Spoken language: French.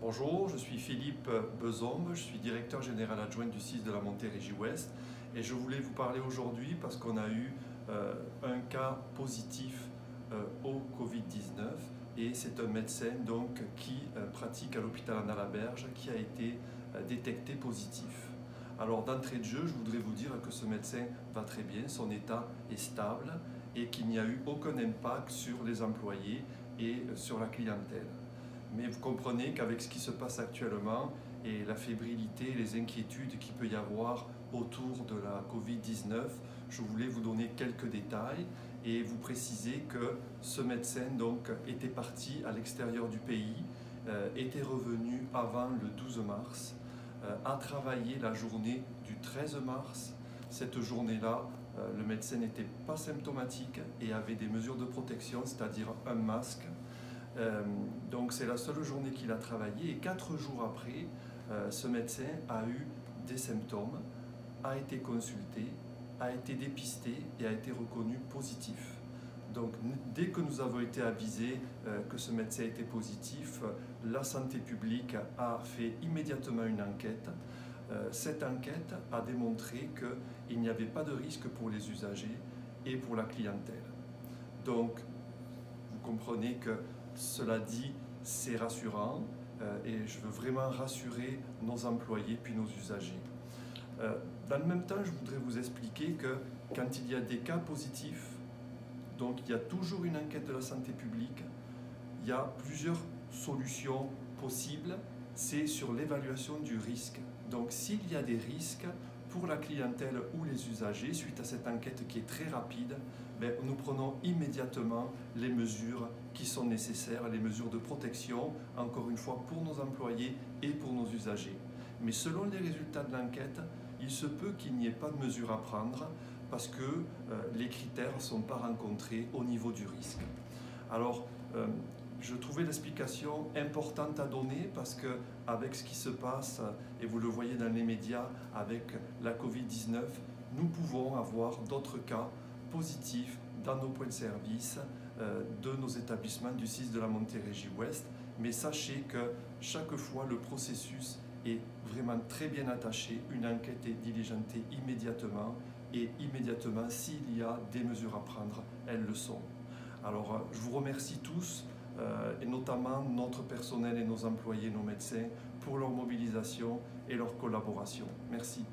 Bonjour, je suis Philippe Bezombe, je suis directeur général adjoint du CIS de la Montérégie-Ouest et je voulais vous parler aujourd'hui parce qu'on a eu un cas positif au Covid-19 et c'est un médecin donc, qui pratique à l'hôpital Anna-Laberge qui a été détecté positif. Alors d'entrée de jeu, je voudrais vous dire que ce médecin va très bien, son état est stable et qu'il n'y a eu aucun impact sur les employés et sur la clientèle. Mais vous comprenez qu'avec ce qui se passe actuellement et la fébrilité, les inquiétudes qu'il peut y avoir autour de la Covid-19, je voulais vous donner quelques détails et vous préciser que ce médecin donc, était parti à l'extérieur du pays, était revenu avant le 12 mars, a travaillé la journée du 13 mars. Cette journée-là, le médecin n'était pas symptomatique et avait des mesures de protection, c'est-à-dire un masque. Donc c'est la seule journée qu'il a travaillé et 4 jours après, ce médecin a eu des symptômes, a été consulté, a été dépisté et a été reconnu positif. Donc dès que nous avons été avisés que ce médecin était positif, la santé publique a fait immédiatement une enquête. Cette enquête a démontré qu'il n'y avait pas de risque pour les usagers et pour la clientèle. Donc vous comprenez que cela dit, c'est rassurant et je veux vraiment rassurer nos employés puis nos usagers. Dans le même temps, je voudrais vous expliquer que quand il y a des cas positifs, donc il y a toujours une enquête de la santé publique, il y a plusieurs solutions possibles, c'est sur l'évaluation du risque. Donc s'il y a des risques pour la clientèle ou les usagers, suite à cette enquête qui est très rapide, nous prenons immédiatement les mesures qui sont nécessaires, les mesures de protection, encore une fois pour nos employés et pour nos usagers. Mais selon les résultats de l'enquête, il se peut qu'il n'y ait pas de mesures à prendre parce que les critères ne sont pas rencontrés au niveau du risque. Alors, je trouvais l'explication importante à donner parce qu'avec ce qui se passe, et vous le voyez dans les médias avec la Covid-19, nous pouvons avoir d'autres cas positifs dans nos points de service de nos établissements du CIS de la Montérégie-Ouest. Mais sachez que chaque fois, le processus est vraiment très bien attaché. Une enquête est diligentée immédiatement et immédiatement, s'il y a des mesures à prendre, elles le sont. Alors, je vous remercie tous et notamment notre personnel et nos employés, nos médecins, pour leur mobilisation et leur collaboration. Merci.